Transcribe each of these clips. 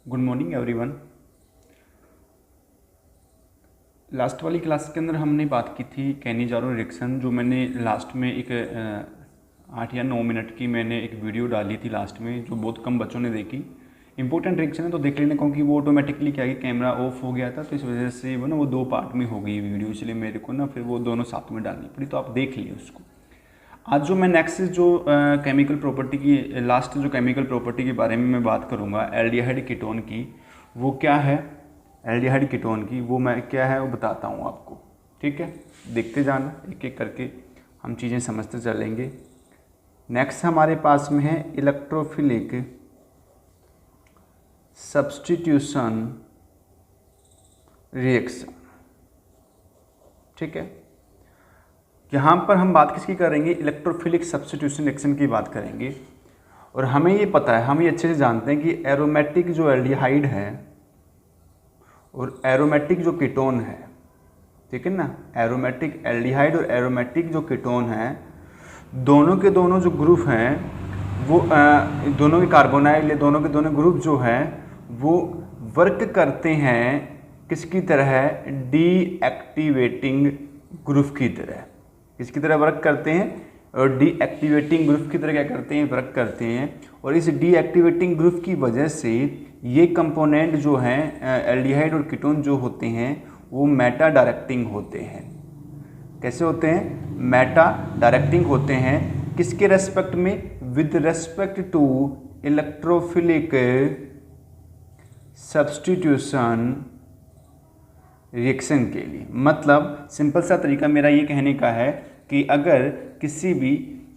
Good morning everyone. Last वाली class के अंदर हमने बात की थी कैनिजारो रिएक्शन, जो मैंने लास्ट में एक 8 या 9 मिनट की मैंने एक वीडियो डाली थी लास्ट में, जो बहुत कम बच्चों ने देखी। इंपॉर्टेंट रिएक्शन है तो देख लेने, क्योंकि वो ऑटोमेटिकली क्या है, कैमरा ऑफ हो गया था, तो इस वजह से वो ना वो 2 पार्ट में हो गई वीडियो, इसलिए मेरे को ना फिर वो दोनों साथ में डालनी पड़ी, तो आप देख लिए उसको। आज जो मैं नेक्स्ट जो केमिकल प्रॉपर्टी की लास्ट जो केमिकल प्रॉपर्टी के बारे में मैं बात करूँगा एल्डिहाइड कीटोन की, वो क्या है एल्डिहाइड कीटोन की, वो मैं क्या है वो बताता हूँ आपको। ठीक है, देखते जाना एक एक करके, हम चीज़ें समझते चलेंगे। नेक्स्ट हमारे पास में है इलेक्ट्रोफिलिक सब्स्टिट्यूशन रिएक्शन। ठीक है, यहाँ पर हम बात किसकी करेंगे, इलेक्ट्रोफिलिक सब्स्टिट्यूशन रिएक्शन की बात करेंगे। और हमें ये पता है, हम ये अच्छे से जानते हैं कि एरोमेटिक जो एल्डिहाइड है और एरोमेटिक जो कीटोन है, ठीक है ना, एरोमेटिक एल्डिहाइड और एरोमेटिक जो कीटोन है, दोनों के दोनों जो ग्रुप हैं वो दोनों के कार्बोनाइल, दोनों के दोनों ग्रुप जो है वो वर्क करते हैं किसकी तरह, डीएक्टिवेटिंग ग्रुप की तरह। किसकी तरह वर्क करते हैं, और डीएक्टिवेटिंग ग्रुप की तरह क्या करते हैं, वर्क करते हैं। और इस डीएक्टिवेटिंग ग्रुप की वजह से ये कंपोनेंट जो हैं एल्डिहाइड और कीटोन जो होते हैं वो मेटा डायरेक्टिंग होते हैं। कैसे होते हैं, मेटा डायरेक्टिंग होते हैं। किसके रेस्पेक्ट में, with respect to electrophilic substitution reaction के लिए। मतलब सिंपल सा तरीका मेरा ये कहने का है कि अगर किसी भी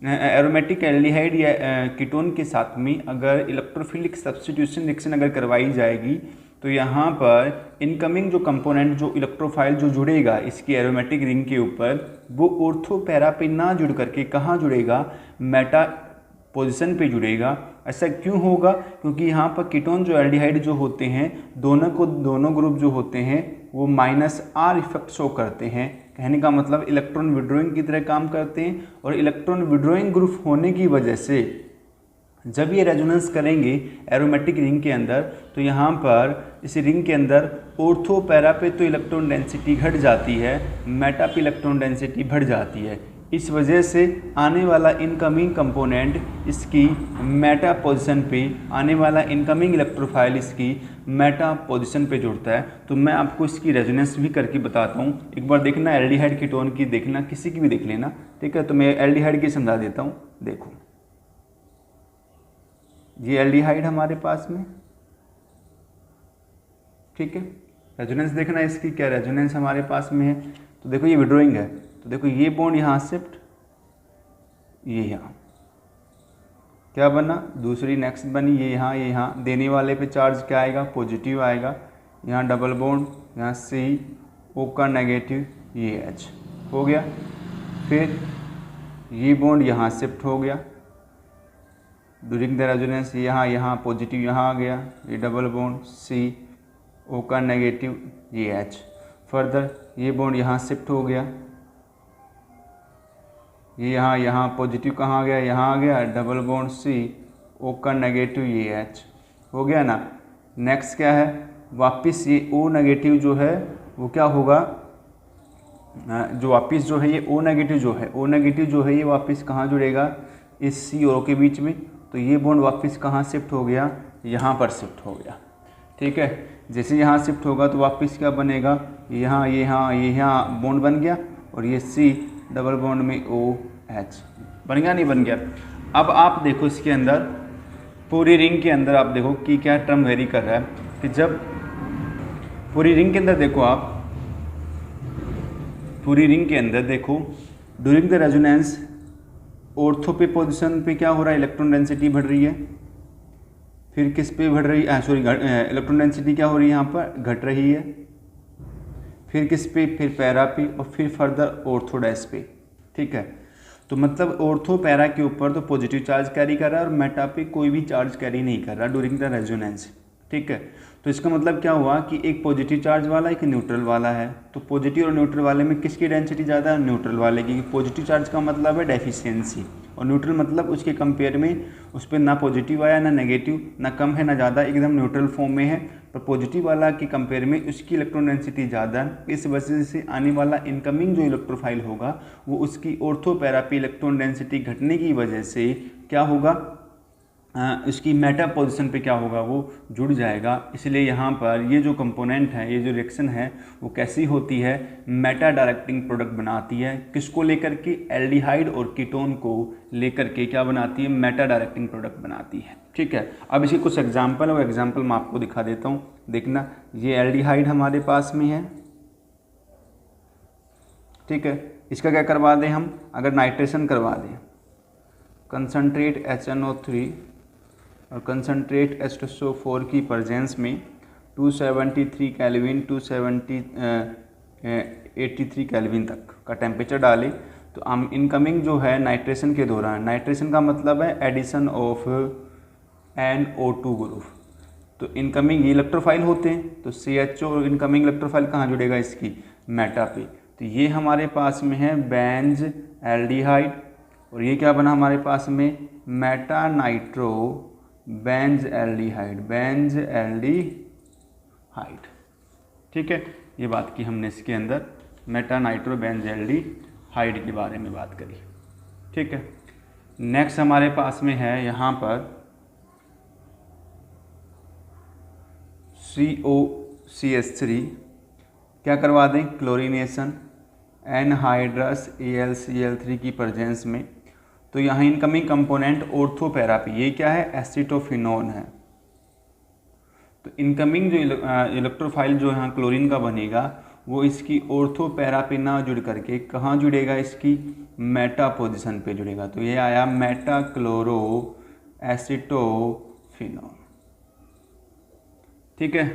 एरोमेटिक एल्डिहाइड या कीटोन के साथ में अगर इलेक्ट्रोफिलिक सब्स्टिट्यूशन रिएक्शन अगर करवाई जाएगी, तो यहाँ पर इनकमिंग जो कंपोनेंट जो इलेक्ट्रोफाइल जो जुड़ेगा इसकी एरोमेटिक रिंग के ऊपर, वो ऑर्थो पैरा पे ना जुड़ करके कहाँ जुड़ेगा, मेटा पोजीशन पे जुड़ेगा। ऐसा क्यों होगा, क्योंकि यहाँ पर कीटोन जो एल्डिहाइड जो होते हैं दोनों ग्रुप जो होते हैं वो -R इफेक्ट शो करते हैं। कहने का मतलब इलेक्ट्रॉन विड्रॉइंग की तरह काम करते हैं। और इलेक्ट्रॉन विड्रॉइंग ग्रुप होने की वजह से जब ये रेजोनेंस करेंगे एरोमेटिक रिंग के अंदर, तो यहाँ पर इस रिंग के अंदर ऑर्थो पैरा पे तो इलेक्ट्रॉन डेंसिटी घट जाती है, मेटा पे इलेक्ट्रॉन डेंसिटी बढ़ जाती है। इस वजह से आने वाला इनकमिंग कंपोनेंट इसकी मेटा पोजीशन पे, आने वाला इनकमिंग इलेक्ट्रोफाइल इसकी मेटा पोजीशन पे जुड़ता है। तो मैं आपको इसकी रेजोनेंस भी करके बताता हूँ। एक बार देखना एल्डिहाइड कीटोन की, देखना किसी की भी देख लेना। ठीक है, तो मैं एल्डिहाइड की समझा देता हूँ। देखो ये एल्डिहाइड हमारे पास में, ठीक है, रेजोनेंस देखना इसकी क्या रेजोनेंस हमारे पास में है। तो देखो ये विड्रॉइंग है, तो देखो ये बॉन्ड यहाँ शिफ्ट, ये यहाँ क्या बना, दूसरी नेक्स्ट बनी, ये यहाँ देने वाले पे चार्ज क्या आएगा, पॉजिटिव आएगा। यहाँ डबल बॉन्ड, यहाँ C, O का नेगेटिव, ये H हो गया। फिर ये बॉन्ड यहाँ शिफ्ट हो गया ड्यूरिंग द रेजोनेंस, यहाँ पॉजिटिव यहाँ आ गया, ये डबल बॉन्ड C, O का नेगेटिव, ये H। फर्दर ये बॉन्ड यहाँ शिफ्ट हो गया, ये यहाँ पॉजिटिव कहाँ आ गया, यहाँ आ गया, डबल बॉन्ड C, O का नेगेटिव, ये H हो गया ना। नेक्स्ट क्या है, वापस ये O नेगेटिव जो है वो क्या होगा, जो वापस जो है ये O नेगेटिव जो है ये वापस कहाँ जुड़ेगा, इस C और O के बीच में। तो ये बॉन्ड वापस कहाँ शिफ्ट हो गया, यहाँ पर शिफ्ट हो गया। ठीक है, जैसे यहाँ शिफ्ट होगा तो वापस क्या बनेगा, यहाँ बॉन्ड बन गया, और ये C डबल बॉन्ड में OH बन गया, नहीं बन गया। अब आप देखो इसके अंदर पूरी रिंग के अंदर आप देखो कि क्या टर्म वेरी कर रहा है, कि जब पूरी रिंग के अंदर देखो, आप पूरी रिंग के अंदर देखो ड्यूरिंग द रेजोनेंस ऑर्थो पे पोजीशन पे क्या हो रहा है, इलेक्ट्रॉन डेंसिटी बढ़ रही है। फिर किस पे बढ़ रही है, इलेक्ट्रॉन डेंसिटी क्या हो रही है, यहाँ पर घट रही है। फिर किस पे, फिर पैरा पे, और फिर फर्दर ऑर्थो डैश पे। ठीक है, तो मतलब ऑर्थो पैरा के ऊपर तो पॉजिटिव चार्ज कैरी कर रहा है और मेटा पे कोई भी चार्ज कैरी नहीं कर रहा ड्यूरिंग द रेजोनेंस। ठीक है, तो इसका मतलब क्या हुआ कि एक पॉजिटिव चार्ज वाला एक न्यूट्रल वाला है। तो पॉजिटिव और न्यूट्रल वाले में किसकी डेंसिटी ज़्यादा है, न्यूट्रल वाले की। पॉजिटिव चार्ज का मतलब है डेफिशिएंसी और न्यूट्रल मतलब उसके कंपेयर में उस पर ना पॉजिटिव आया ना नेगेटिव, ना कम है ना ज़्यादा, एकदम न्यूट्रल फॉर्म में है। पर पॉजिटिव वाला के कंपेयर में उसकी इलेक्ट्रॉन डेंसिटी ज़्यादा, इस वजह से आने वाला इनकमिंग जो इलेक्ट्रोफाइल होगा वो उसकी ऑर्थो पैरा पे इलेक्ट्रॉन डेंसिटी घटने की वजह से क्या होगा, इसकी मेटा पोजीशन पे क्या होगा, वो जुड़ जाएगा। इसलिए यहाँ पर ये जो कंपोनेंट है, ये जो रिएक्शन है वो कैसी होती है, मेटा डायरेक्टिंग प्रोडक्ट बनाती है। किसको लेकर के, एल्डिहाइड और कीटोन को लेकर के क्या बनाती है, मेटा डायरेक्टिंग प्रोडक्ट बनाती है। ठीक है, अब इसके कुछ एग्जाम्पल और एग्जाम्पल मैं आपको दिखा देता हूँ। देखना, ये एल्डिहाइड हमारे पास में है, ठीक है। इसका क्या करवा दें हम, अगर नाइट्रेशन करवा दें, कंसनट्रेट HNO3 और कंसनट्रेट H2SO4 की प्रेजेंस में 273 केल्विन 283 केल्विन तक का टेम्परेचर डालें तो हम इनकमिंग जो है नाइट्रेशन के दौरान, नाइट्रेशन का मतलब है एडिशन ऑफ NO2 ग्रुप, तो इनकमिंग इलेक्ट्रोफाइल होते हैं, तो CHO और इनकमिंग इलेक्ट्रोफाइल कहाँ जुड़ेगा, इसकी मेटा पे। तो ये हमारे पास में है बेंज एल्डिहाइड, और ये क्या बना हमारे पास में, Meta nitro Benz aldehyde, Benz aldehyde. ठीक है, ये बात की हमने इसके अंदर मेटा नाइट्रो बेंज एल्डिहाइड के बारे में बात करी। ठीक है, नेक्स्ट हमारे पास में है यहाँ पर COCH3, क्या करवा दें, क्लोरीनेशन एनहाइड्रस AlCl3 की प्रेजेंस में। तो यहाँ इनकमिंग कंपोनेंट ऑर्थो पैरा पे, ये क्या है, एसिटोफिनोन है। तो इनकमिंग जो इलेक्ट्रोफाइल जो यहाँ क्लोरीन का बनेगा वो इसकी ऑर्थो पैरा पे ना जुड़ करके कहाँ जुड़ेगा, इसकी मेटा पोजीशन पे जुड़ेगा। तो ये आया मेटा क्लोरो एसिटोफिनोन। ठीक है,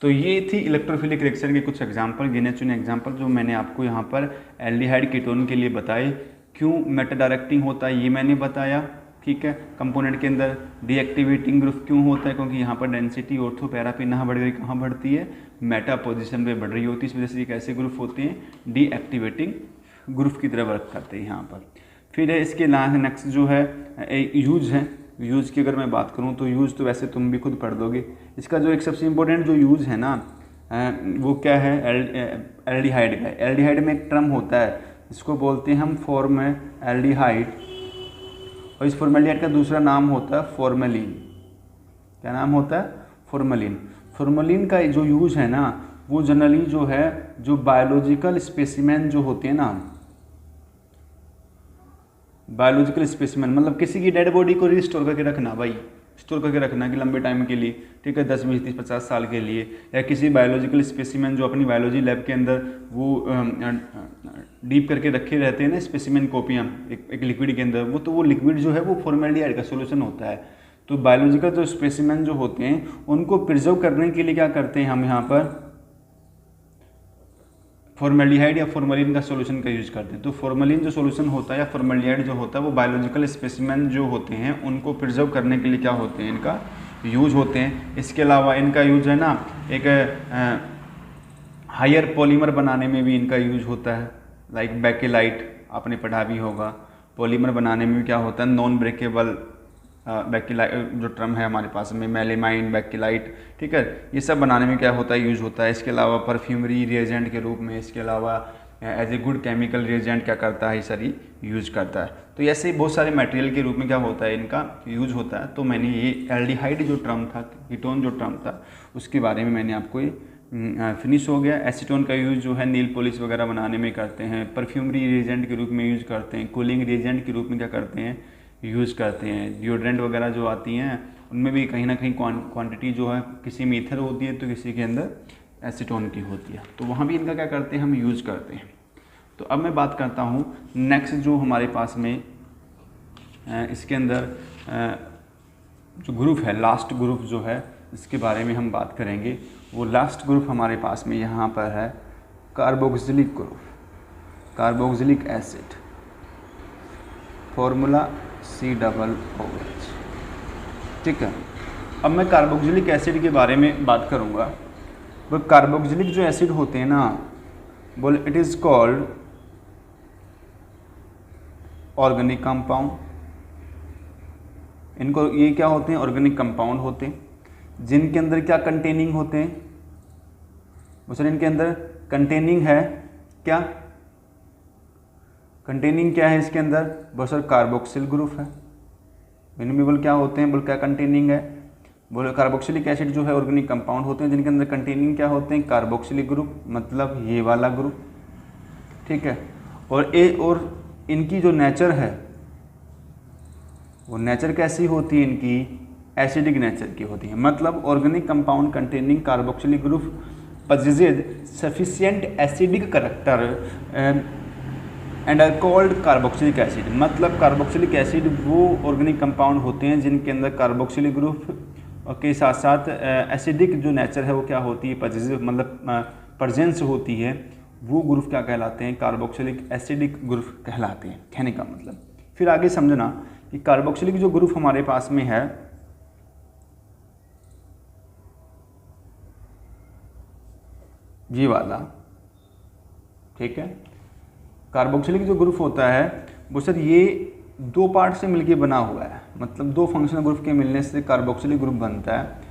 तो ये थी इलेक्ट्रोफिलिक रिएक्शन के कुछ एग्जाम्पल, गिने चुने एग्जाम्पल जो मैंने आपको यहाँ पर एल्डिहाइड कीटोन के लिए बताए। क्यों मेटा डायरेक्टिंग होता है ये मैंने बताया। ठीक है, कंपोनेंट के अंदर डीएक्टिवेटिंग ग्रुप क्यों होता है, क्योंकि यहाँ पर डेंसिटी ऑर्थो पैरा पे ना बढ़ रही, कहाँ बढ़ती है, मेटा पोजीशन पे बढ़ रही होती है। इस वजह से ये कैसे ग्रुप होते हैं, डीएक्टिवेटिंग ग्रुप की तरह वर्क करते हैं यहाँ पर। फिर इसके नेक्स्ट जो है यूज है, यूज़ की अगर मैं बात करूँ तो यूज़ तो वैसे तुम भी खुद पढ़ दोगे। इसका जो एक सबसे इम्पोर्टेंट जो यूज़ है ना वो क्या है, एल्डिहाइड का। एल्डिहाइड में एक टर्म होता है, इसको बोलते हैं हम फॉर्मएल्डिहाइड, और इस फॉर्मएल्डिहाइड का दूसरा नाम होता है फॉर्मेलिन। क्या नाम होता है, फॉर्मेलिन। फॉर्मेलिन का जो यूज़ है ना वो जनरली जो है, जो बायोलॉजिकल स्पेसिमेन जो होते हैं ना, बायोलॉजिकल स्पेसिमेन मतलब किसी की डेड बॉडी को रिस्टोर करके रखना, भाई स्टोर करके रखना कि लंबे टाइम के लिए, ठीक है, 10, 20, 30, 50 साल के लिए, या किसी बायोलॉजिकल स्पेसिमेन जो अपनी बायोलॉजी लैब के अंदर वो डीप करके रखे रहते हैं ना स्पेसिमेन कॉपियाँ एक लिक्विड के अंदर, वो लिक्विड जो है वो फॉर्मेल्डिहाइड का सोल्यूशन होता है। तो बायोलॉजिकल जो स्पेसिमेन जो होते हैं उनको प्रिजर्व करने के लिए क्या करते हैं हम यहाँ पर फॉर्मेल्डिहाइड या फॉर्मेलिन का सॉल्यूशन का यूज करते हैं। तो फॉर्मेलिन जो सॉल्यूशन होता है या फॉर्मेल्डिहाइड जो होता है वो बायोलॉजिकल स्पेसिमेन जो होते हैं उनको प्रिजर्व करने के लिए क्या होते हैं, इनका यूज होते हैं। इसके अलावा इनका यूज है ना एक हायर पॉलीमर बनाने में भी इनका यूज होता है, लाइक बेकेलाइट आपने पढ़ा भी होगा। पॉलीमर बनाने में भी क्या होता है, नॉन ब्रेकेबल बेकेलाइट जो टर्म है हमारे पास में, मेलेमाइन, बेकेलाइट, ठीक है, ये सब बनाने में क्या होता है, यूज होता है। इसके अलावा परफ्यूमरी रिएजेंट के रूप में, इसके अलावा as a good chemical reagent क्या करता है, सारी यूज करता है। तो ऐसे ही बहुत सारे मटेरियल के रूप में क्या होता है, इनका यूज होता है। तो मैंने ये एल्डिहाइड जो टर्म था, कीटोन जो टर्म था, उसके बारे में मैंने आपको ये फिनिश हो गया। एसीटोन का यूज़ जो है नील पॉलिश वगैरह बनाने में करते हैं, परफ्यूमरी रिएजेंट के रूप में यूज़ करते हैं, कूलिंग रिएजेंट के रूप में क्या करते हैं, यूज़ करते हैं। डिओड्रेंट वगैरह जो आती हैं उनमें भी कहीं ना कहीं क्वांटिटी जो है किसी में ईथर होती है तो किसी के अंदर एसीटोन की होती है, तो वहाँ भी इनका क्या करते हैं, हम यूज़ करते हैं। तो अब मैं बात करता हूँ नेक्स्ट जो हमारे पास में इसके अंदर जो ग्रुप है, लास्ट ग्रुप जो है इसके बारे में हम बात करेंगे। वो लास्ट ग्रुप हमारे पास में यहाँ पर है carboxylic group, carboxylic acid, formula COOH। ठीक है, अब मैं कार्बोक्सिलिक एसिड के बारे में बात करूँगा। वो कार्बोक्सिलिक जो एसिड होते हैं ना, बोल it is called organic compound, इनको, ये क्या होते हैं, ऑर्गेनिक कंपाउंड होते हैं जिनके अंदर क्या कंटेनिंग होते हैं, सर इनके अंदर कंटेनिंग है क्या, कंटेनिंग क्या है इसके अंदर, बहुत सर कार्बोक्सिल ग्रुप है। इनमें बोल क्या होते हैं, बोल क्या कंटेनिंग है, बोले कार्बोक्सिलिक एसिड जो है ऑर्गेनिक कंपाउंड होते हैं जिनके अंदर कंटेनिंग क्या होते हैं, कार्बोक्सिलिक ग्रुप, मतलब ये वाला ग्रुप, ठीक है। और इनकी जो नेचर है वो नेचर कैसी होती है इनकी, एसिडिक नेचर की होती है। मतलब organic compound containing carboxylic group possesses sufficient acidic character and are called carboxylic acid. मतलब कार्बोक्सिलिक एसिड वो ऑर्गेनिक कंपाउंड होते हैं जिनके अंदर कार्बोक्सिलिक ग्रुप के साथ साथ एसिडिक जो नेचर है वो क्या होती है, possessive मतलब प्रेजेंस होती है, वो ग्रुप क्या कहलाते हैं, कार्बोक्सिलिक एसिडिक ग्रुप कहलाते हैं, कहने का मतलब। फिर आगे समझना कि कार्बोक्सिलिक जो ग्रुप हमारे पास में है ये वाला, ठीक है, कार्बोक्सिलिक जो ग्रुप होता है वो सर ये दो पार्ट से मिलके बना हुआ है। मतलब दो फंक्शनल ग्रुप के मिलने से कार्बोक्सिलिक ग्रुप बनता है।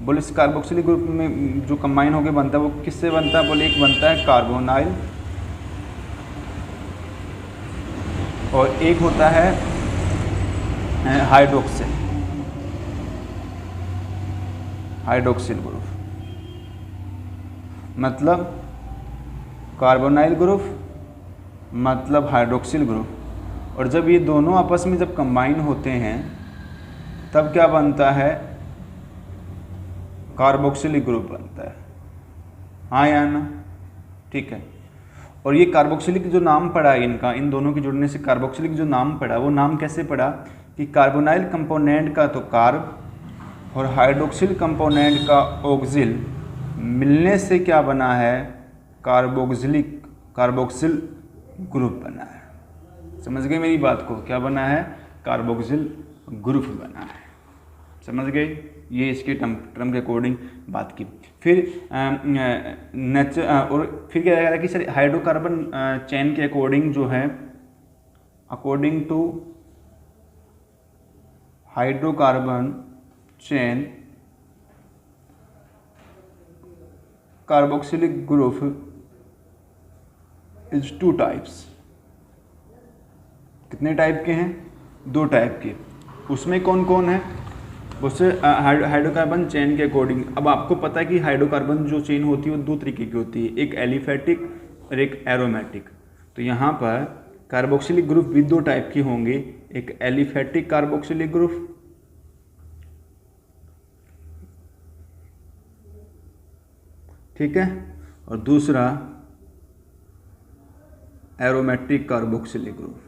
बोले इस कार्बोक्सिलिक ग्रुप में जो कंबाइन होकर बनता है वो किससे बनता है, बोले एक बनता है कार्बोनाइल और एक होता है हाइड्रोक्सिल ग्रुप। मतलब कार्बोनाइल ग्रुप मतलब हाइड्रोक्सिल ग्रुप, और जब ये दोनों आपस में जब कंबाइन होते हैं तब क्या बनता है, कार्बोक्सिलिक ग्रुप बनता है, हाँ या ना, ठीक है। और ये कार्बोक्सिलिक जो नाम पड़ा है इनका, इन दोनों के जुड़ने से कार्बोक्सिलिक जो नाम पड़ा वो नाम कैसे पड़ा कि कार्बोनाइल कंपोनेंट का तो कार्ब और हाइड्रोक्सिल कंपोनेंट का ऑक्सिल मिलने से क्या बना है, कार्बोक्सिल ग्रुप बना है। समझ गए मेरी बात को, क्या बना है, कार्बोक्सिल ग्रुप बना है, समझ गए। ये इसके टर्म के अकॉर्डिंग बात की। फिर और फिर क्या कह रहा है कि सर हाइड्रोकार्बन चेन के अकॉर्डिंग जो है, according to hydrocarbon chain carboxylic group is 2 types. कितने टाइप के हैं, 2 टाइप के। उसमें कौन कौन है, उससे हाइड्रोकार्बन चेन के अकॉर्डिंग। अब आपको पता है कि हाइड्रोकार्बन जो चेन होती है वो 2 तरीके की होती है, एक एलिफेटिक और एक एरोमेटिक। तो यहाँ पर कार्बोक्सिलिक ग्रुप भी 2 टाइप के होंगे, एक एलिफेटिक कार्बोक्सिलिक ग्रुप ठीक है, और दूसरा एरोमेटिक कार्बोक्सिलिक ग्रुप।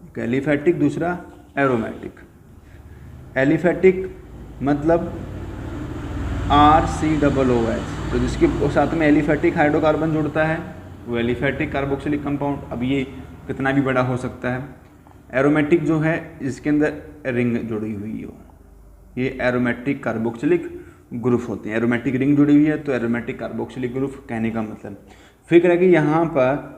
एक एलिफेटिक, दूसरा एरोमेटिक। एलिफेटिक मतलब RCOOH, तो जिसके साथ में एलिफेटिक हाइड्रोकार्बन जुड़ता है वो एलिफेटिक कार्बोक्सिलिक कंपाउंड। अब ये कितना भी बड़ा हो सकता है। एरोमेटिक जो है इसके अंदर रिंग जुड़ी हुई हो, ये एरोमेटिक कार्बोक्सिलिक ग्रुप होते हैं। एरोमेटिक रिंग जुड़ी हुई है तो एरोमेटिक कार्बोक्सिलिक ग्रुप कहने का मतलब। फिर है कि यहाँ पर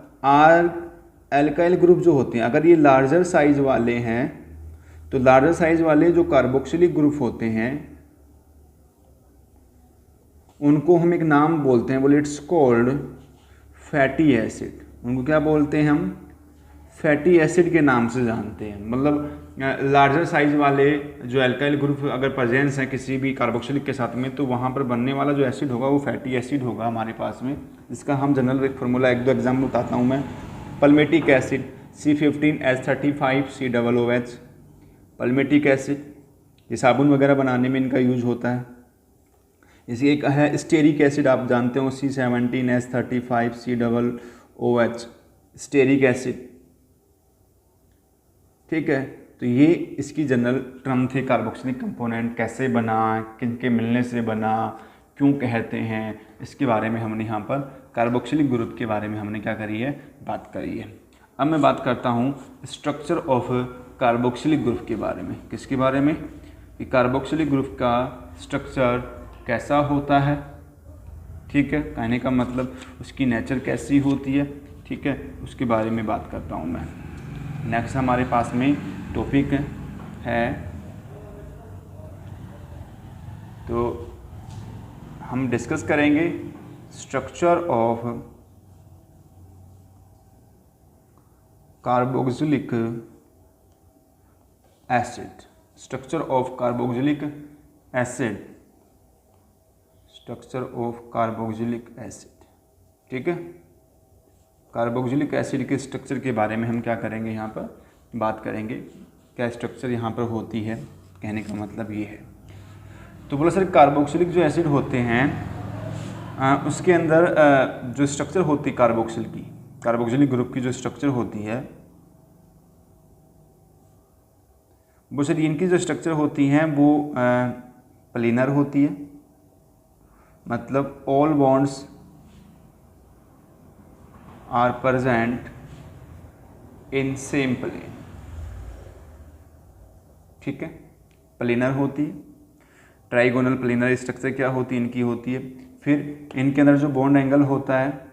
एल्काइल ग्रुप जो होते हैं, अगर ये लार्जर साइज वाले हैं तो लार्जर साइज वाले जो कार्बोक्सिलिक ग्रुप होते हैं उनको हम एक नाम बोलते हैं, बोले इट्स कॉल्ड फैटी एसिड। उनको क्या बोलते हैं हम, फैटी एसिड के नाम से जानते हैं। मतलब लार्जर साइज वाले जो एल्काइल ग्रुप अगर प्रेजेंस है किसी भी कार्बोक्सिलिक के साथ में, तो वहाँ पर बनने वाला जो एसिड होगा वो फैटी एसिड होगा हमारे पास में। इसका हम जनरल एक फार्मूला 1-2 एग्जाम्पल बताता हूँ मैं। पल्मेटिक एसिड C15H35COOH, पल्मेटिक एसिड, ये साबुन वगैरह बनाने में इनका यूज होता है। इसी एक है स्टेरिक एसिड, आप जानते हो C17H35COOH, स्टेरिक एसिड, ठीक है। तो ये इसकी जनरल टर्म थे, कार्बोक्सिलिक कंपोनेंट कैसे बना, किनके मिलने से बना, क्यों कहते हैं, इसके बारे में हमने यहाँ पर कार्बोक्सिलिक ग्रुप के बारे में हमने क्या करी है, बात करी है। अब मैं बात करता हूँ स्ट्रक्चर ऑफ कार्बोक्सिलिक ग्रुप के बारे में। किसके बारे में, कि कार्बोक्सिलिक ग्रुप का स्ट्रक्चर कैसा होता है, ठीक है, कहने का मतलब उसकी नेचर कैसी होती है, ठीक है, उसके बारे में बात करता हूँ मैं। नेक्स्ट हमारे पास में टॉपिक है है तो हम डिस्कस करेंगे structure of carboxylic acid, structure of carboxylic acid, structure of carboxylic acid. ठीक है, कार्बोक्सिलिक एसिड के स्ट्रक्चर के बारे में हम क्या करेंगे, यहाँ पर बात करेंगे, क्या स्ट्रक्चर यहाँ पर होती है, कहने का मतलब ये है। तो बोला सर कार्बोक्सिलिक जो एसिड होते हैं उसके अंदर जो स्ट्रक्चर होती है कार्बोक्सिलिक ग्रुप की जो स्ट्रक्चर होती है वो सर इनकी जो स्ट्रक्चर होती हैं वो प्लेनर होती है, मतलब all bonds are present in same plane. ठीक है, प्लेनर होती है। ट्राइगोनल प्लेनर स्ट्रक्चर क्या होती है, इनकी होती है। फिर इनके अंदर जो बॉन्ड एंगल होता है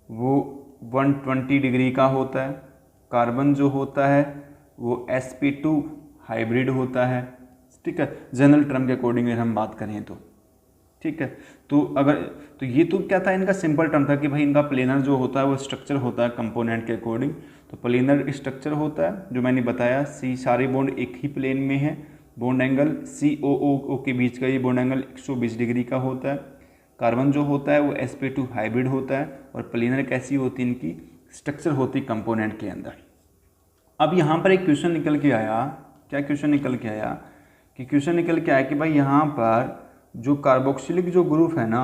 वो 120 डिग्री का होता है। कार्बन जो होता है वो sp2 हाइब्रिड होता है। ठीक है, जनरल टर्म के अकॉर्डिंग हम बात करें तो। ठीक है, तो ये तो क्या था, इनका सिंपल टर्म था कि भाई इनका प्लेनर जो होता है वो स्ट्रक्चर होता है कंपोनेंट के अकॉर्डिंग। तो प्लेनर स्ट्रक्चर होता है जो मैंने बताया, सी सारे बॉन्ड एक ही प्लेन में है। बॉन्ड एंगल COO के बीच का ये बॉन्ड एंगल 120 डिग्री का होता है। कार्बन जो होता है वो sp2 हाइब्रिड होता है। और प्लेनर कैसी होती है, इनकी स्ट्रक्चर होती कंपोनेंट के अंदर। अब यहाँ पर एक क्वेश्चन निकल के आया, क्या क्वेश्चन निकल के आया कि क्वेश्चन निकल के आया कि भाई यहाँ पर जो कार्बोक्सिलिक जो ग्रुप है ना,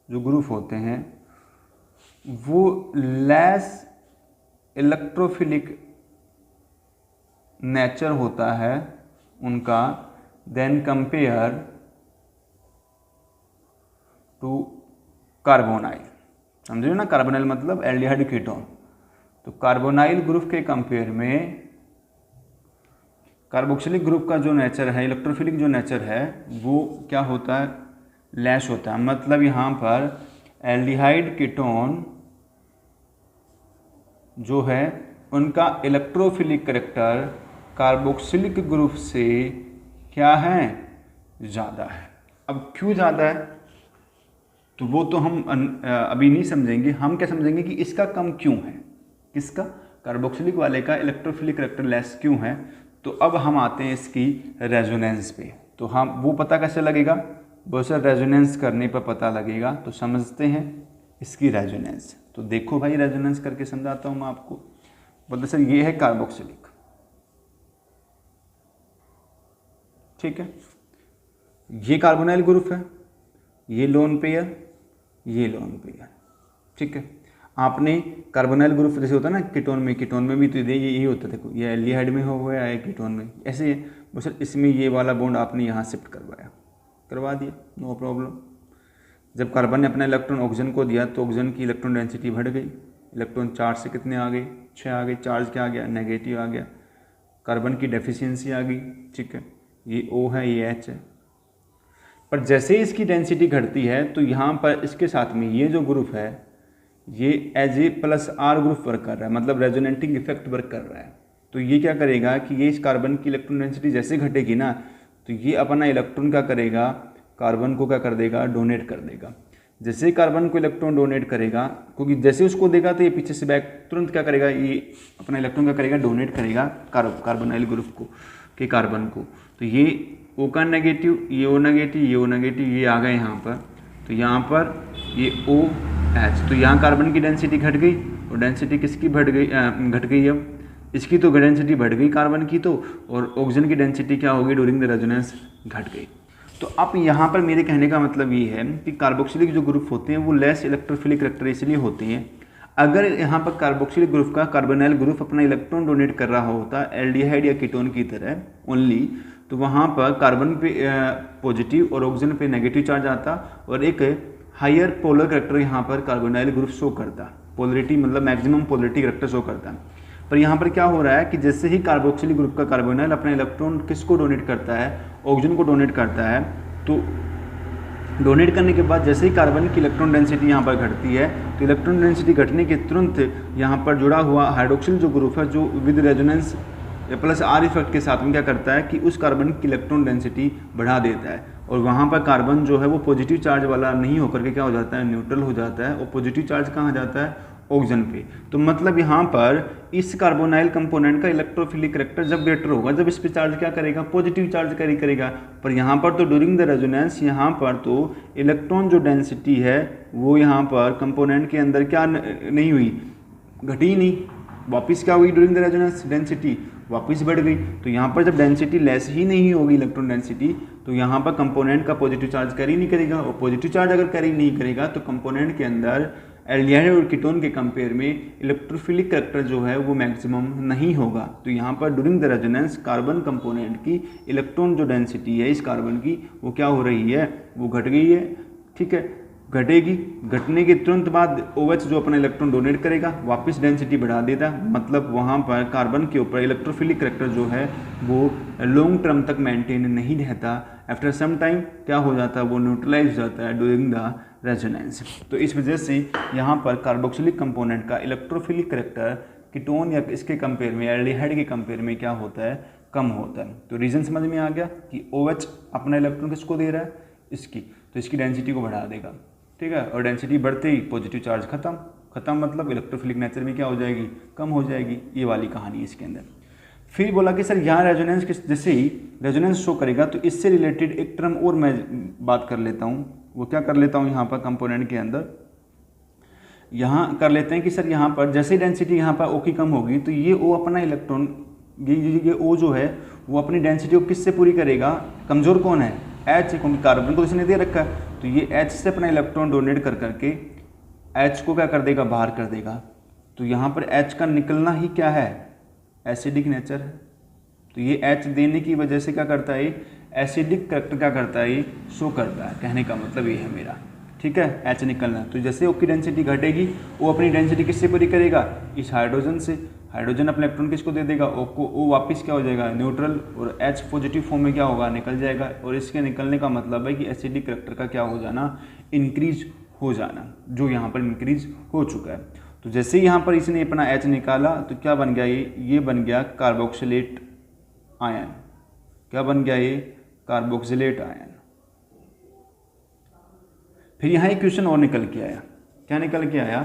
जो ग्रुप होते हैं वो लेस इलेक्ट्रोफिलिक नेचर होता है उनका देन कंपेयर टू कार्बोनाइल। समझे ना, कार्बोनाइल मतलब एल्डिहाइड कीटोन। तो कार्बोनाइल ग्रुप के कंपेयर में कार्बोक्सिलिक ग्रुप का जो नेचर है, इलेक्ट्रोफिलिक जो नेचर है वो क्या होता है, लेस होता है। मतलब यहाँ पर एल्डिहाइड कीटोन जो है उनका इलेक्ट्रोफिलिक करैक्टर कार्बोक्सिलिक ग्रुप से क्या है, ज़्यादा है। अब क्यों ज़्यादा है तो वो तो हम अभी नहीं समझेंगे। हम क्या समझेंगे कि इसका कम क्यों है, किसका, कार्बोक्सिलिक वाले का इलेक्ट्रोफिलिक करैक्टर लेस क्यों है। तो अब हम आते हैं इसकी रेजोनेंस पे। तो हम वो पता कैसे लगेगा, वो सर रेजोनेंस करने पर पता लगेगा। तो समझते हैं इसकी रेजोनेंस। तो देखो भाई रेजोनेंस करके समझाता हूँ मैं आपको। बोलते सर ये है कार्बोक्सिलिक, ठीक है, ये कार्बोनाइल ग्रुप है, ये लोन पेयर, ये लोन पेयर। ठीक है, आपने कार्बोनाइल ग्रुप जैसे होता है ना कीटोन में भी तो यही होता है। देखो ये एल्डिहाइड में हो गया है, कीटोन में ऐसे है। वो सर इसमें ये वाला बॉन्ड आपने यहाँ शिफ्ट करवा दिया, नो प्रॉब्लम। जब कार्बन ने अपना इलेक्ट्रॉन ऑक्सीजन को दिया तो ऑक्सीजन की इलेक्ट्रॉन डेंसिटी बढ़ गई। इलेक्ट्रॉन चार्ज से कितने आ गए, 6 आ गए। चार्ज क्या आ गया, नेगेटिव आ गया। कार्बन की डेफिशिएंसी आ गई। ठीक है, ये O है, ये H है। पर जैसे ही इसकी डेंसिटी घटती है तो यहाँ पर इसके साथ में ये जो ग्रुप है ये Ag+R ग्रुप वर्क कर रहा है, मतलब रेजोनेटिंग इफेक्ट वर्क कर रहा है। तो ये क्या करेगा कि ये इस कार्बन की इलेक्ट्रॉन डेंसिटी जैसे घटेगी ना तो ये अपना इलेक्ट्रॉन क्या करेगा, कार्बन को क्या कर देगा, डोनेट कर देगा। जैसे ही कार्बन को इलेक्ट्रॉन डोनेट करेगा, क्योंकि जैसे उसको देगा तो ये पीछे से बैक तुरंत क्या करेगा, ये अपना इलेक्ट्रॉन क्या करेगा, डोनेट करेगा कार्बोनाइल ग्रुप को के कार्बन को। तो ये O का नेगेटिव, ये O नेगेटिव, ये O नेगेटिव, ये आ गए यहाँ पर। तो यहाँ पर ये OH, तो यहाँ कार्बन की डेंसिटी घट गई और डेंसिटी किसकी घट गई अब इसकी तो डेंसिटी बढ़ गई कार्बन की तो, और ऑक्सीजन की डेंसिटी क्या होगी ड्यूरिंग द रेजोनेंस, घट गई। तो अब यहाँ पर मेरे कहने का मतलब ये है कि कार्बोक्सिलिक जो ग्रुप होते हैं वो लेस इलेक्ट्रोफिलिक करैक्टर इसलिए होते हैं। अगर यहाँ पर कार्बोक्सिलिक ग्रुप का कार्बोनाइल ग्रुप अपना इलेक्ट्रॉन डोनेट कर रहा होता एल्डिहाइड या कीटोन की तरह ओनली, तो वहाँ पर कार्बन पे पॉजिटिव और ऑक्सीजन पे नेगेटिव चार्ज आता और एक हायर पोलर करैक्टर यहाँ पर कार्बोनाइल ग्रुप शो करता। पोलरिटी मतलब मैक्सिमम पोलरिटी करैक्टर शो करता। पर यहाँ पर क्या हो रहा है कि जैसे ही कार्बोक्सिलिक ग्रुप का कार्बोनाइल अपना इलेक्ट्रॉन किसको डोनेट करता है, ऑक्सीजन को डोनेट करता है। तो डोनेट करने के बाद जैसे ही कार्बन की इलेक्ट्रॉन डेंसिटी यहाँ पर घटती है तो इलेक्ट्रॉन डेंसिटी घटने के तुरंत यहाँ पर जुड़ा हुआ हाइड्रोक्सिल जो ग्रुप है जो विद रेजोनेंस या प्लस आर इफेक्ट के साथ में क्या करता है कि उस कार्बन की इलेक्ट्रॉन डेंसिटी बढ़ा देता है, और वहाँ पर कार्बन जो है वो पॉजिटिव चार्ज वाला नहीं होकर के क्या हो जाता है, न्यूट्रल हो जाता है, और पॉजिटिव चार्ज कहाँ जाता है, ऑक्सीजन पे। तो मतलब यहाँ पर इस कार्बोनाइल कंपोनेंट का इलेक्ट्रोफिलिक करैक्टर जब ग्रेटर होगा, जब इस पे चार्ज क्या करेगा, पॉजिटिव चार्ज कैरी करेगा। पर यहाँ पर तो ड्यूरिंग द रेजोनेंस यहाँ पर तो इलेक्ट्रॉन जो डेंसिटी है वो यहाँ पर कंपोनेंट के अंदर क्या नहीं हुई, घटी नहीं, वापस क्या हुई, ड्यूरिंग द रेजोनेंस डेंसिटी वापस बढ़ गई। तो यहाँ पर जब डेंसिटी लेस ही नहीं होगी इलेक्ट्रॉन डेंसिटी, तो यहाँ पर कंपोनेंट का पॉजिटिव चार्ज कैरी नहीं करेगा, और पॉजिटिव चार्ज अगर कैरी नहीं करेगा तो कंपोनेंट के अंदर एल्डिहाइड और कीटोन के कंपेयर में इलेक्ट्रोफिलिक करैक्टर जो है वो मैक्सिमम नहीं होगा। तो यहाँ पर during the resonance carbon component की इलेक्ट्रॉन जो डेंसिटी है इस कार्बन की वो क्या हो रही है, वो घट गई है, ठीक है, घटेगी। घटने के तुरंत बाद OH जो अपना इलेक्ट्रॉन डोनेट करेगा वापस डेंसिटी बढ़ा देता, मतलब वहाँ पर कार्बन के ऊपर इलेक्ट्रोफिलिक करैक्टर जो है वो लॉन्ग टर्म तक मेंटेन नहीं रहता। आफ्टर सम टाइम क्या हो जाता है, वो न्यूट्रलाइज हो जाता है ड्यूरिंग द रेजोनेंस। तो इस वजह से यहाँ पर कार्बोक्सिलिक कंपोनेंट का इलेक्ट्रोफिलिक करैक्टर कीटोन या इसके कंपेयर में, एल्डिहाइड के कंपेयर में क्या होता है, कम होता है। तो रीज़न समझ में आ गया कि OH अपना इलेक्ट्रॉन किसको दे रहा है, इसकी, तो इसकी डेंसिटी को बढ़ा देगा, ठीक है, और डेंसिटी बढ़ते ही पॉजिटिव चार्ज खत्म, मतलब इलेक्ट्रोफिलिक नेचर भी क्या हो जाएगी, कम हो जाएगी। ये वाली कहानी इसके अंदर। फिर बोला कि सर यहाँ रेजोनेंस के जैसे ही रेजोनेंस शो करेगा तो इससे रिलेटेड एक टर्म और मैं बात कर लेता हूँ। वो क्या कर लेता हूँ यहाँ पर कंपोनेंट के अंदर, यहाँ कर लेते हैं कि सर यहाँ पर जैसे डेंसिटी यहाँ पर O की कम होगी तो ये O अपना इलेक्ट्रॉन, ये O जो है वो अपनी डेंसिटी को किससे पूरी करेगा, कमज़ोर कौन है, H, क्योंकि कार्बन को इसने दे रखा है। तो ये H से अपना इलेक्ट्रॉन डोनेट कर करके H को क्या कर देगा, बाहर कर देगा। तो यहाँ पर H का निकलना ही क्या है, एसिडिक नेचर है। तो ये H देने की वजह से क्या करता है, एसिडिक करैक्टर क्या करता है, ये शो करता है। कहने का मतलब ये है मेरा, ठीक है, H निकलना। तो जैसे O की डेंसिटी घटेगी, वो अपनी डेंसिटी किससे पूरी करेगा, इस हाइड्रोजन से। हाइड्रोजन अपने इलेक्ट्रॉन किसको दे देगा, O को, O वापस क्या हो जाएगा, न्यूट्रल, और H पॉजिटिव फॉर्म में क्या होगा, निकल जाएगा। और इसके निकलने का मतलब है कि एसिडिक करैक्टर का क्या हो जाना, इंक्रीज हो जाना, जो यहाँ पर इंक्रीज हो चुका है। तो जैसे ही यहाँ पर इसने अपना H निकाला तो क्या बन गया, ये बन गया कार्बोक्सिलेट आयन। क्या बन गया, ये कार्बोक्सिलेट आयन। फिर यहाँ एक क्वेश्चन और निकल के आया। क्या निकल के आया,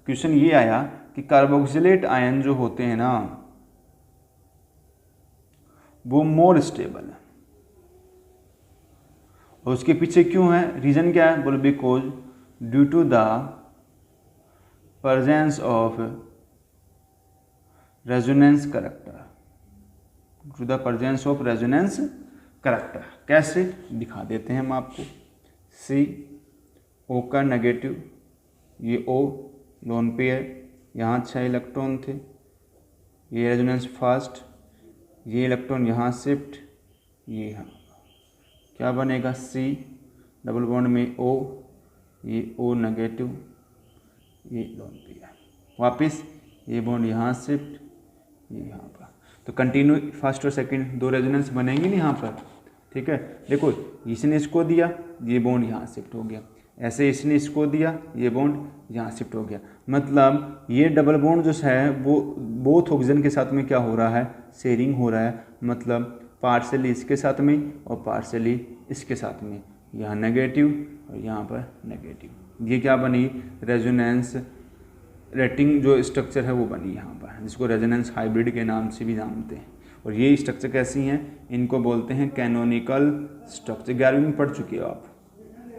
क्वेश्चन ये आया कि कार्बोक्सिलेट आयन जो होते हैं ना वो मोर स्टेबल है, और उसके पीछे क्यों है, रीजन क्या है, बोले because due to the presence of resonance character, to the presence of resonance character। कैसे दिखा देते हैं हम आपको, C O का नेगेटिव, ये O लोन पेयर, यहाँ 6 इलेक्ट्रॉन थे, ये रेजोनेंस फास्ट, ये इलेक्ट्रॉन यहाँ शिफ्ट, ये यहाँ क्या बनेगा, C डबल बॉन्ड में O, ये O नेगेटिव, ये लोन पेयर, वापस ये बॉन्ड यहाँ शिफ्ट, ये यहाँ पर। तो कंटिन्यू फर्स्ट और सेकंड दो रेजोनेंस बनेंगे नहीं यहाँ पर, ठीक है। देखो इसने इसको दिया, ये बॉन्ड यहाँ शिफ्ट हो गया, ऐसे इसने इसको दिया, ये बॉन्ड यहाँ शिफ्ट हो गया। मतलब ये डबल बॉन्ड जो है वो बोथ ऑक्सीजन के साथ में क्या हो रहा है, शेयरिंग हो रहा है। मतलब पार्शली इसके साथ में और पार्शली इसके साथ में, यहाँ नेगेटिव और यहाँ पर नेगेटिव। ये क्या बनी, रेजोनेंस रेटिंग जो स्ट्रक्चर है वो बनी यहाँ पर, जिसको रेजोनेंस हाइब्रिड के नाम से भी जानते हैं। और ये स्ट्रक्चर कैसी हैं, इनको बोलते हैं कैनोनिकल स्ट्रक्चर। 11वीं में पढ़ चुके हो आप,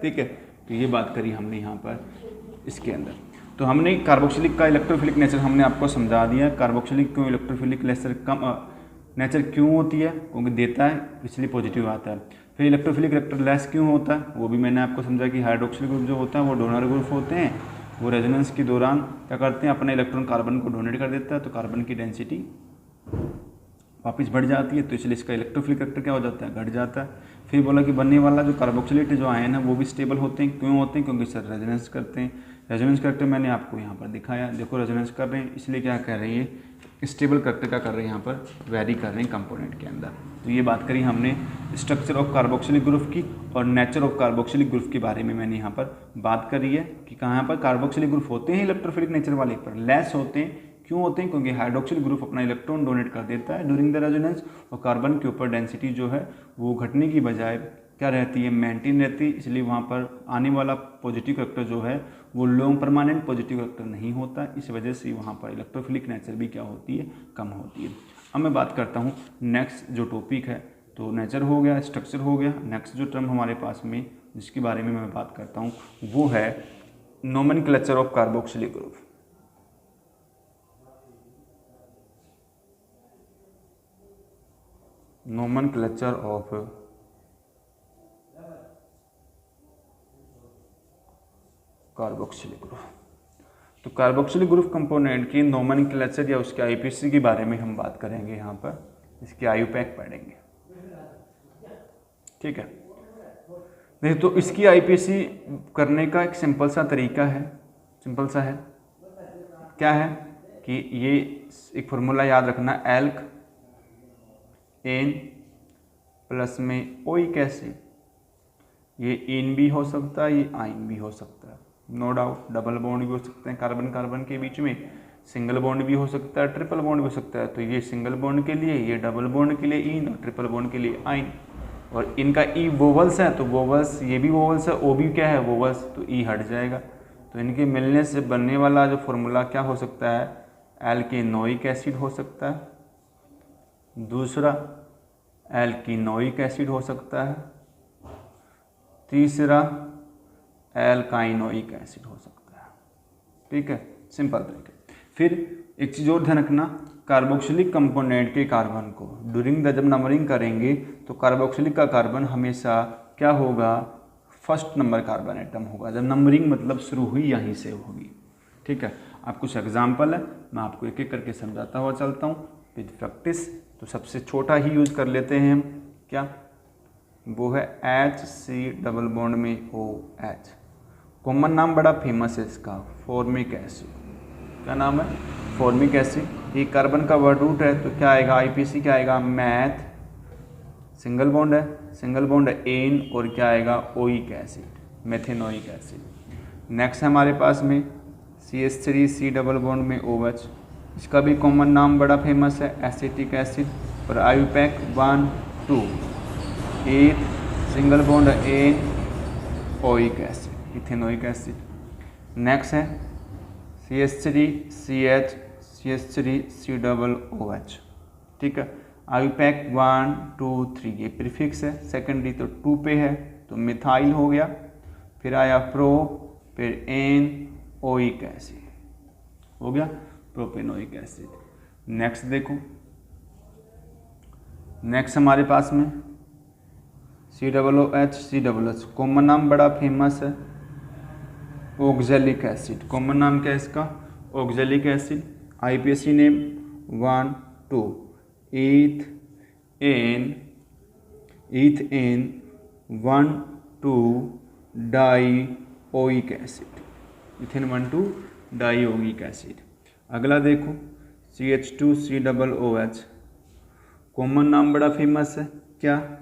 ठीक है। तो ये बात करी हमने यहाँ पर इसके अंदर। तो हमने कार्बोक्सिलिक का इलेक्ट्रोफिलिक नेचर हमने आपको समझा दिया। कार्बोक्सिलिक क्यों इलेक्ट्रोफिलिक नेचर कम नेचर क्यों होती है, क्योंकि देता है इसलिए पॉजिटिव आता है। फिर इलेक्ट्रोफिलिक करैक्टर लेस क्यों होता है, वो भी मैंने आपको समझा कि हाइड्रोक्सिल ग्रुप जो होता है वो डोनर ग्रुप होते हैं, वो रेजोनेंस के दौरान क्या करते हैं, अपना इलेक्ट्रॉन कार्बन को डोनेट कर देता है, तो कार्बन की डेंसिटी वापस बढ़ जाती है, तो इसलिए इसका इलेक्ट्रोफिलिक करैक्टर क्या हो जाता है, घट जाता है। फिर बोला कि बनने वाला जो कार्बोक्सिलेट जो आयन है वो भी स्टेबल होते हैं। क्यों होते हैं, क्योंकि सर रेजोनेंस करते हैं। रेजोनेंस करैक्टर मैंने आपको यहाँ पर दिखाया, देखो रेजोनेंस कर रहे हैं, इसलिए क्या कर रहे हैं, स्टेबल करैक्टर क्या कर रहे हैं, यहाँ पर वेरी कर रहे हैं कंपोनेंट के अंदर। तो ये बात करी हमने स्ट्रक्चर ऑफ कार्बोक्सिलिक ग्रुप की, और नेचर ऑफ कार्बोक्सिलिक ग्रुप के बारे में मैंने यहाँ पर बात करी है कि कहाँ पर कार्बोक्सिलिक ग्रुप होते हैं इलेक्ट्रोफिलिक नेचर वाले पर लेस होते हैं। क्यों होते हैं? क्योंकि हाइड्रोक्सिल ग्रुप अपना इलेक्ट्रॉन डोनेट कर देता है ड्यूरिंग द रेजोनेंस, और कार्बन के ऊपर डेंसिटी जो है वो घटने की बजाय क्या रहती है, मेंटेन रहती है। इसलिए वहाँ पर आने वाला पॉजिटिव करेक्टर जो है वो लॉन्ग परमानेंट पॉजिटिव करेक्टर नहीं होता। इस वजह से वहाँ पर इलेक्ट्रोफिलिक नेचर भी क्या होती है, कम होती है। अब मैं बात करता हूँ नेक्स्ट जो टॉपिक है, तो नेचर हो गया, स्ट्रक्चर हो गया। नेक्स्ट जो टर्म हमारे पास में जिसके बारे में मैं बात करता हूँ वो है nomenclature of carboxylic group. Nomenclature of carboxylic group. तो कार्बोक्सिलिक ग्रुप कंपोनेंट की नोमेनक्लेचर या उसके आईपीसी के बारे में हम बात करेंगे। यहाँ पर इसके आयुपैक पढ़ेंगे, ठीक है। नहीं तो इसकी आईपीसी करने का एक सिंपल सा तरीका है, सिंपल सा है। क्या है कि ये एक फॉर्मूला याद रखना, एल्क एन प्लस में ओइक एसिड, ये इन भी हो सकता है, ये आइन भी हो सकता है, नो डाउट। डबल बॉन्ड भी हो सकते हैं कार्बन कार्बन के बीच में, सिंगल बॉन्ड भी हो सकता है, ट्रिपल बॉन्ड भी हो सकता है। तो ये सिंगल बॉन्ड के लिए, ये डबल बॉन्ड के लिए इन, और ट्रिपल बॉन्ड के लिए आइन। और इनका ई वोवल्स है तो वोवल्स, ये भी वोवल्स है, ओ भी क्या है वोवल्स, तो ई हट जाएगा। तो इनके मिलने से बनने वाला जो फॉर्मूला क्या हो सकता है, एल्केनोइक एसिड हो सकता है। दूसरा एल्कीनोइक एसिड हो सकता है। तीसरा एल्काइनोइक एसिड हो सकता है, ठीक है, सिंपल तरीके। फिर एक चीज़ और ध्यान रखना, कार्बोक्सिलिक कंपोनेंट के कार्बन को ड्यूरिंग द जब नंबरिंग करेंगे तो कार्बोक्सिलिक का कार्बन हमेशा क्या होगा, फर्स्ट नंबर कार्बन एटम होगा। जब नंबरिंग मतलब शुरू हुई यहीं से होगी, ठीक है। आप कुछ एग्जाम्पल है, मैं आपको एक एक करके समझाता हुआ चलता हूँ विद प्रैक्टिस। तो सबसे छोटा ही यूज कर लेते हैं हम, क्या वो है HC डबल बॉन्ड में OH। कॉमन नाम बड़ा फेमस है इसका, फॉर्मिक एसिड। क्या नाम है, फॉर्मिक एसिड। ये कार्बन का वर्ड रूट है, तो क्या आएगा आईपीसी, क्या आएगा मैथ, सिंगल बॉन्ड है, सिंगल बॉन्ड है एन, और क्या आएगा oic acid, methanoic acid. Next है हमारे पास में CH3C डबल बॉन्ड में OH। इसका भी कॉमन नाम बड़ा फेमस है, एसिटिक एसिड। और IUPAC 1 2 8 single bond anoic acid, ethanoic acid. Next है CH3CH CH3C डबल OH, ठीक है। आयुपैक 1 2 3, ये प्रीफिक्स है, सेकेंडरी तो 2 पे है तो मिथाइल हो गया। फिर आया प्रो, फिर एन ओइक एसिड हो गया, प्रोपेनोइक एसिड। नेक्स्ट देखो, नेक्स्ट हमारे पास में COOH, कॉमन नाम बड़ा फेमस है, ऑक्जेलिक एसिड। कॉमन नाम क्या है इसका, oxalic acid. IUPAC name 1 2 ethane 1 2 di oic acid, ethane 1 2 di oic acid. अगला देखो CH2COOH, कॉमन नाम बड़ा फेमस है, क्या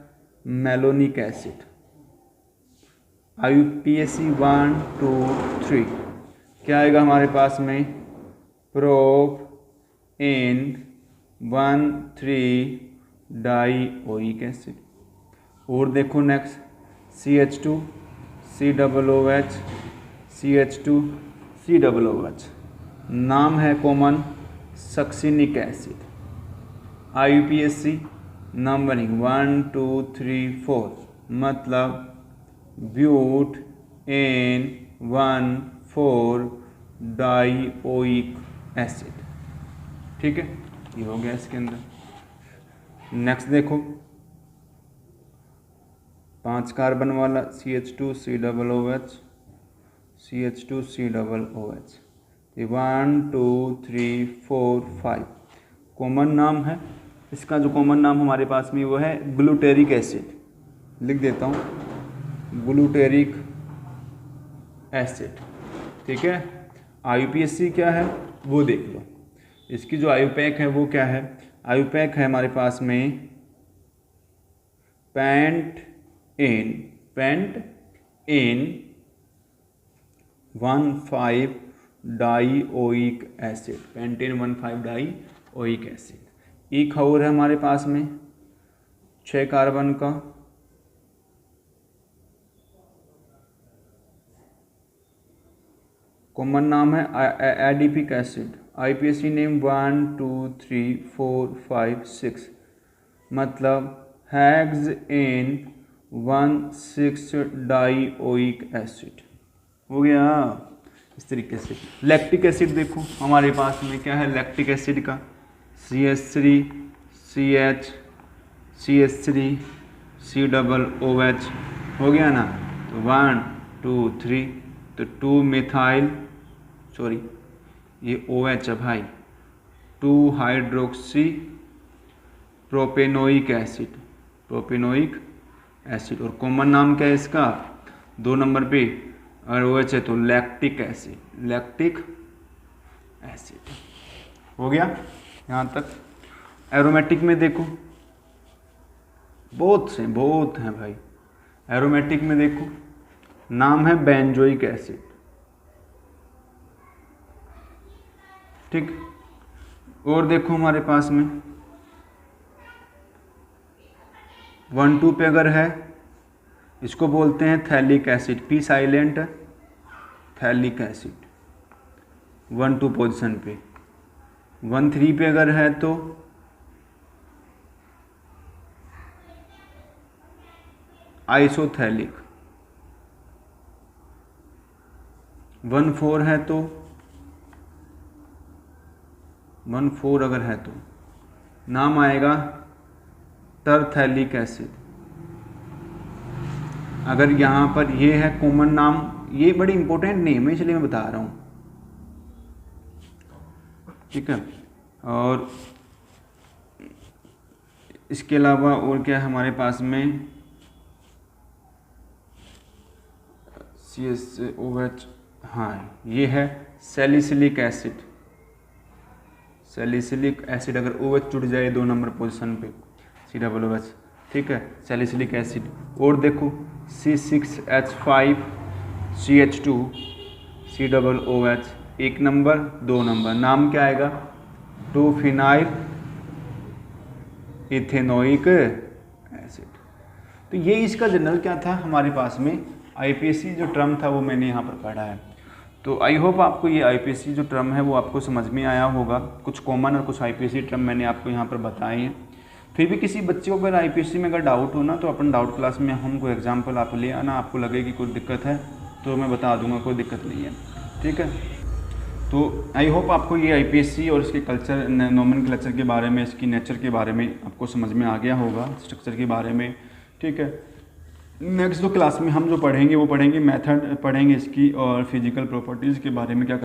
मेलोनिक एसिड। IUPAC 1 2 3, क्या आएगा हमारे पास में, propane 1 3 die oic acid. और देखो नेक्स्ट CH2COOH, नाम है common succinic acid. IUPAC numbering 1 2 3 4, मतलब butane 1 4 die oic acid, ठीक है, ये हो गया इसके अंदर। नेक्स्ट देखो 5 कार्बन वाला CH2COOH, CH2COOH, 1 2 3 4 5, कॉमन नाम है इसका। जो कॉमन नाम हमारे पास में वो है ग्लूटेरिक एसिड, लिख देता हूँ, ग्लूटेरिक एसिड, ठीक है। IUPAC क्या है वो देख लो, इसकी जो आयुपैक है वो क्या है, आयुपैक है हमारे पास में pentane 1 5 dioic acid, pentane 1,5 dioic acid. एक और है हमारे पास में 6 कार्बन का, कॉमन नाम है एडिपिक एसिड, आईपीएसी नेम 1 2 3 4 5 6, मतलब हेक्सेन 1,6 डाईओइक एसिड। हो गया। इस तरीके से लैक्टिक एसिड देखो हमारे पास में क्या है लैक्टिक एसिड का, CH3 CH CH3 COOH। हो गया ना, तो 1 2 3, तो 2 मिथाइल, सॉरी ये OH है भाई, 2 hydroxy propanoic acid, propanoic acid. और कॉमन नाम क्या है इसका 2 नंबर पे, और OH है तो लैक्टिक एसिड, लैक्टिक एसिड। हो गया यहाँ तक। एरोमेटिक में देखो बहुत हैं भाई। एरोमेटिक में देखो नाम है बेंजोइक एसिड, ठीक। और देखो हमारे पास में 1 2 पे अगर है, इसको बोलते हैं phthalic acid, P silent phthalic acid 1 2 position पे। 1 3 पे अगर है तो आइसोथैलिक, 1 4 है तो 1 4 अगर है तो नाम आएगा टरथैलिक एसिड। अगर यहाँ पर ये है कॉमन नाम, ये बड़ी इंपॉर्टेंट नेम है इसलिए मैं बता रहा हूँ, ठीक है। और इसके अलावा और क्या है हमारे पास में, CSOH, हाँ ये है सैलिसिलिक एसिड, सैलिसिलिक एसिड अगर OH जुड़ जाए 2 नंबर पोजीशन पे, COOH, ठीक है, सैलिसिलिक एसिड। और देखो C6H5 CH2 COOH, 1 number 2 number, नाम क्या आएगा 2 फिनाइल इथेनोइक एसिड। तो ये इसका जनरल क्या था हमारे पास में, आईपीएसी जो टर्म था वो मैंने यहाँ पर पढ़ा है। तो आई होप आपको ये आईपीएसी जो टर्म है वो आपको समझ में आया होगा। कुछ कॉमन और कुछ आईपीएसी टर्म मैंने आपको यहाँ पर बताए हैं। फिर भी किसी बच्चे को अगर आईपीएसी में अगर डाउट हो ना, तो अपन डाउट क्लास में हम कोई एग्जाम्पल आप ले आना, आपको लगे कि कोई दिक्कत है तो मैं बता दूंगा, कोई दिक्कत नहीं है, ठीक है। तो आई होप आपको ये आईपीएसी और इसके कल्चर नोमेनक्लेचर के बारे में, इसकी नेचर के बारे में आपको समझ में आ गया होगा, स्ट्रक्चर के बारे में, ठीक है। नेक्स्ट जो क्लास में हम जो पढ़ेंगे वो पढ़ेंगे मेथड पढ़ेंगे इसकी, और फिजिकल प्रॉपर्टीज़ के बारे में क्या